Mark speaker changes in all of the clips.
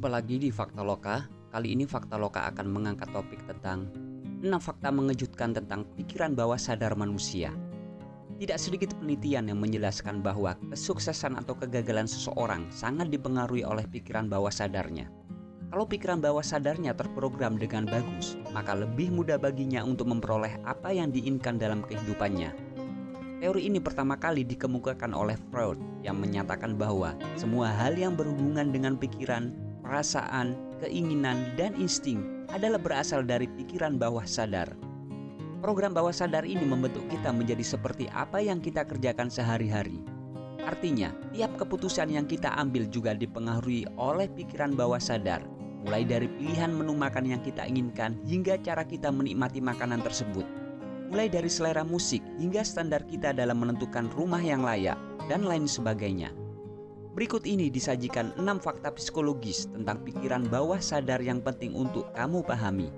Speaker 1: Jumpa lagi di Fakta Loka. Kali ini Fakta Loka akan mengangkat topik tentang 6 fakta mengejutkan tentang pikiran bawah sadar manusia. Tidak sedikit penelitian yang menjelaskan bahwa kesuksesan atau kegagalan seseorang sangat dipengaruhi oleh pikiran bawah sadarnya. Kalau pikiran bawah sadarnya terprogram dengan bagus, maka lebih mudah baginya untuk memperoleh apa yang diinginkan dalam kehidupannya. Teori ini pertama kali dikemukakan oleh Freud yang menyatakan bahwa semua hal yang berhubungan dengan pikiran, perasaan, keinginan, dan insting adalah berasal dari pikiran bawah sadar. Program bawah sadar ini membentuk kita menjadi seperti apa yang kita kerjakan sehari-hari. Artinya, tiap keputusan yang kita ambil juga dipengaruhi oleh pikiran bawah sadar, mulai dari pilihan menu makan yang kita inginkan hingga cara kita menikmati makanan tersebut. Mulai dari selera musik hingga standar kita dalam menentukan rumah yang layak, dan lain sebagainya. Berikut ini disajikan 6 fakta psikologis tentang pikiran bawah sadar yang penting untuk kamu pahami.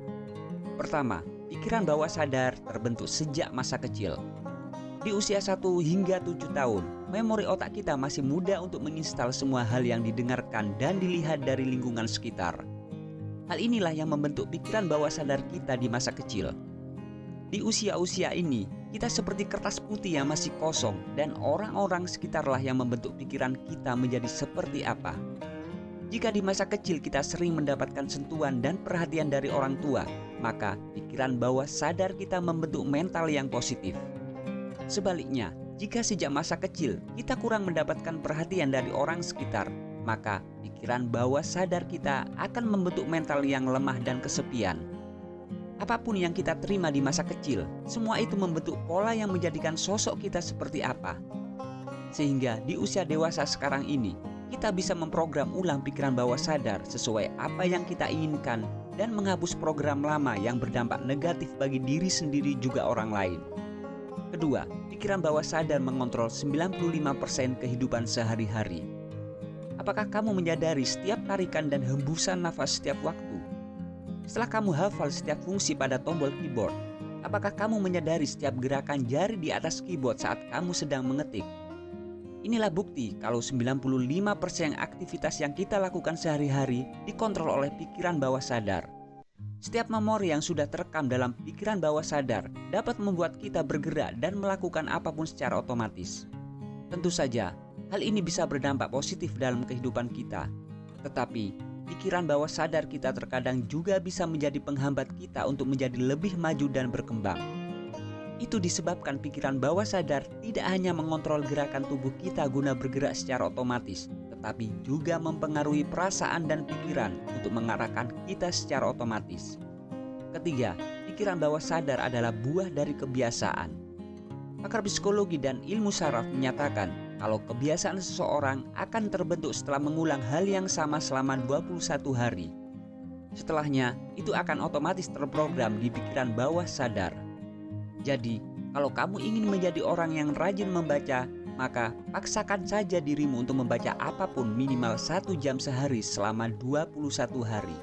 Speaker 1: Pertama, pikiran bawah sadar terbentuk sejak masa kecil. Di usia 1 hingga 7 tahun, memori otak kita masih mudah untuk menginstal semua hal yang didengarkan dan dilihat dari lingkungan sekitar. Hal inilah yang membentuk pikiran bawah sadar kita di masa kecil. Di usia-usia ini, kita seperti kertas putih yang masih kosong dan orang-orang sekitarlah yang membentuk pikiran kita menjadi seperti apa. Jika di masa kecil kita sering mendapatkan sentuhan dan perhatian dari orang tua, maka pikiran bawah sadar kita membentuk mental yang positif. Sebaliknya, jika sejak masa kecil kita kurang mendapatkan perhatian dari orang sekitar, maka pikiran bawah sadar kita akan membentuk mental yang lemah dan kesepian. Apapun yang kita terima di masa kecil, semua itu membentuk pola yang menjadikan sosok kita seperti apa. Sehingga di usia dewasa sekarang ini, kita bisa memprogram ulang pikiran bawah sadar sesuai apa yang kita inginkan dan menghapus program lama yang berdampak negatif bagi diri sendiri juga orang lain. Kedua, pikiran bawah sadar mengontrol 95% kehidupan sehari-hari. Apakah kamu menyadari setiap tarikan dan hembusan nafas setiap waktu? Setelah kamu hafal setiap fungsi pada tombol keyboard, apakah kamu menyadari setiap gerakan jari di atas keyboard saat kamu sedang mengetik? Inilah bukti kalau 95% aktivitas yang kita lakukan sehari-hari dikontrol oleh pikiran bawah sadar. Setiap memori yang sudah terekam dalam pikiran bawah sadar dapat membuat kita bergerak dan melakukan apapun secara otomatis. Tentu saja, hal ini bisa berdampak positif dalam kehidupan kita. Tetapi, pikiran bawah sadar kita terkadang juga bisa menjadi penghambat kita untuk menjadi lebih maju dan berkembang. Itu disebabkan pikiran bawah sadar tidak hanya mengontrol gerakan tubuh kita guna bergerak secara otomatis, tetapi juga mempengaruhi perasaan dan pikiran untuk mengarahkan kita secara otomatis. Ketiga, pikiran bawah sadar adalah buah dari kebiasaan. Pakar psikologi dan ilmu saraf menyatakan kalau kebiasaan seseorang akan terbentuk setelah mengulang hal yang sama selama 21 hari. Setelahnya, itu akan otomatis terprogram di pikiran bawah sadar. Jadi, kalau kamu ingin menjadi orang yang rajin membaca, maka paksakan saja dirimu untuk membaca apapun minimal 1 jam sehari selama 21 hari.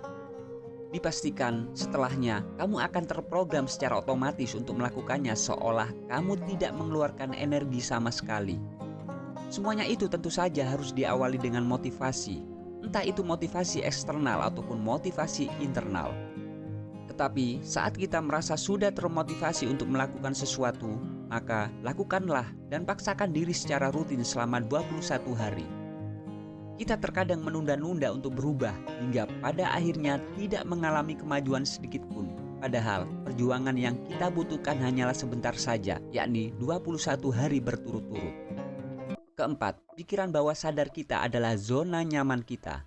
Speaker 1: Dipastikan setelahnya kamu akan terprogram secara otomatis untuk melakukannya seolah kamu tidak mengeluarkan energi sama sekali. Semuanya itu tentu saja harus diawali dengan motivasi, entah itu motivasi eksternal ataupun motivasi internal. Tetapi saat kita merasa sudah termotivasi untuk melakukan sesuatu, maka lakukanlah dan paksakan diri secara rutin selama 21 hari. Kita terkadang menunda-nunda untuk berubah hingga pada akhirnya tidak mengalami kemajuan sedikit pun. Padahal perjuangan yang kita butuhkan hanyalah sebentar saja, yakni 21 hari berturut-turut. Keempat, pikiran bawah sadar kita adalah zona nyaman kita.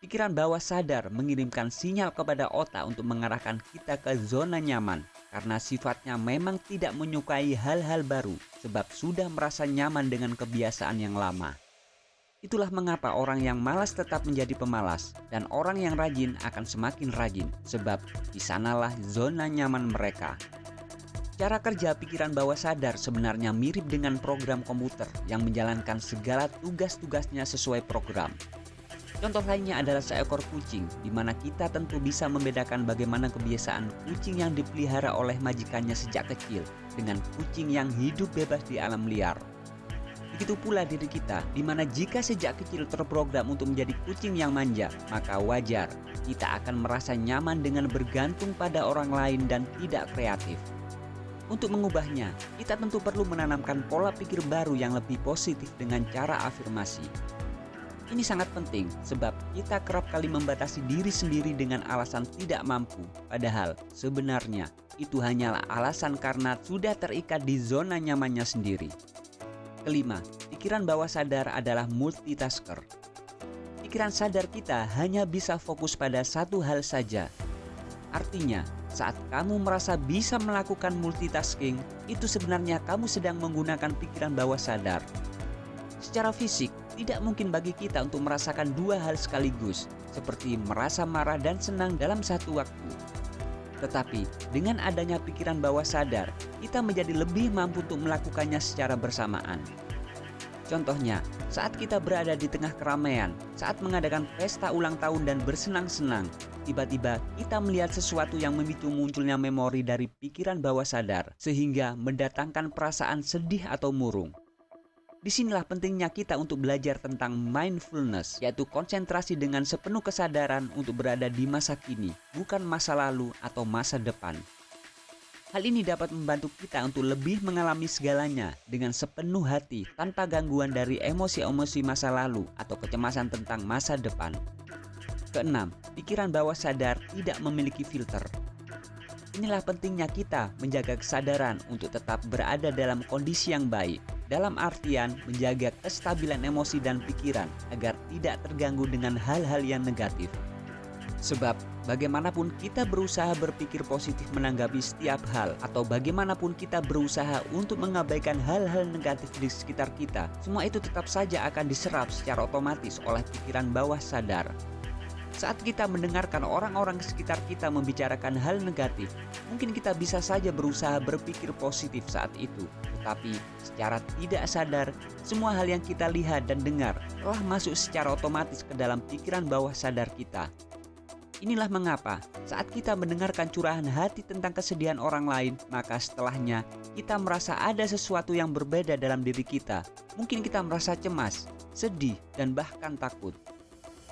Speaker 1: Pikiran bawah sadar mengirimkan sinyal kepada otak untuk mengarahkan kita ke zona nyaman karena sifatnya memang tidak menyukai hal-hal baru sebab sudah merasa nyaman dengan kebiasaan yang lama. Itulah mengapa orang yang malas tetap menjadi pemalas dan orang yang rajin akan semakin rajin sebab di sanalah zona nyaman mereka. Cara kerja pikiran bawah sadar sebenarnya mirip dengan program komputer yang menjalankan segala tugas-tugasnya sesuai program. Contoh lainnya adalah seekor kucing, di mana kita tentu bisa membedakan bagaimana kebiasaan kucing yang dipelihara oleh majikannya sejak kecil dengan kucing yang hidup bebas di alam liar. Begitu pula diri kita, di mana jika sejak kecil terprogram untuk menjadi kucing yang manja, maka wajar kita akan merasa nyaman dengan bergantung pada orang lain dan tidak kreatif. Untuk mengubahnya, kita tentu perlu menanamkan pola pikir baru yang lebih positif dengan cara afirmasi. Ini sangat penting sebab kita kerap kali membatasi diri sendiri dengan alasan tidak mampu, padahal sebenarnya itu hanyalah alasan karena sudah terikat di zona nyamannya sendiri. Kelima, pikiran bawah sadar adalah multitasker. Pikiran sadar kita hanya bisa fokus pada satu hal saja. Artinya, saat kamu merasa bisa melakukan multitasking, itu sebenarnya kamu sedang menggunakan pikiran bawah sadar. Secara fisik, tidak mungkin bagi kita untuk merasakan dua hal sekaligus, seperti merasa marah dan senang dalam satu waktu. Tetapi, dengan adanya pikiran bawah sadar, kita menjadi lebih mampu untuk melakukannya secara bersamaan. Contohnya, saat kita berada di tengah keramaian, saat mengadakan pesta ulang tahun dan bersenang-senang, tiba-tiba kita melihat sesuatu yang memicu munculnya memori dari pikiran bawah sadar, sehingga mendatangkan perasaan sedih atau murung. Disinilah pentingnya kita untuk belajar tentang mindfulness, yaitu konsentrasi dengan sepenuh kesadaran untuk berada di masa kini, bukan masa lalu atau masa depan. Hal ini dapat membantu kita untuk lebih mengalami segalanya dengan sepenuh hati tanpa gangguan dari emosi-emosi masa lalu atau kecemasan tentang masa depan. Keenam, pikiran bawah sadar tidak memiliki filter. Inilah pentingnya kita menjaga kesadaran untuk tetap berada dalam kondisi yang baik, dalam artian menjaga kestabilan emosi dan pikiran agar tidak terganggu dengan hal-hal yang negatif. Sebab bagaimanapun kita berusaha berpikir positif menanggapi setiap hal, atau bagaimanapun kita berusaha untuk mengabaikan hal-hal negatif di sekitar kita, semua itu tetap saja akan diserap secara otomatis oleh pikiran bawah sadar. Saat kita mendengarkan orang-orang di sekitar kita membicarakan hal negatif, mungkin kita bisa saja berusaha berpikir positif saat itu. Tetapi secara tidak sadar, semua hal yang kita lihat dan dengar telah masuk secara otomatis ke dalam pikiran bawah sadar kita. Inilah mengapa saat kita mendengarkan curahan hati tentang kesedihan orang lain, maka setelahnya kita merasa ada sesuatu yang berbeda dalam diri kita. Mungkin kita merasa cemas, sedih, dan bahkan takut.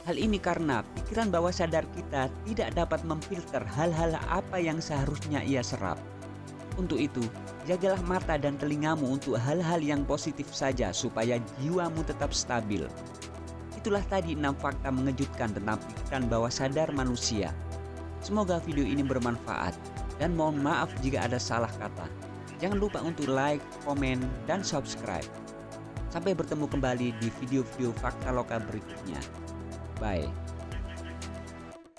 Speaker 1: Hal ini karena pikiran bawah sadar kita tidak dapat memfilter hal-hal apa yang seharusnya ia serap. Untuk itu, jagalah mata dan telingamu untuk hal-hal yang positif saja supaya jiwamu tetap stabil. Itulah tadi 6 fakta mengejutkan tentang pikiran bawah sadar manusia. Semoga video ini bermanfaat dan mohon maaf jika ada salah kata. Jangan lupa untuk like, komen, dan subscribe. Sampai bertemu kembali di video-video fakta lokal berikutnya. Bye.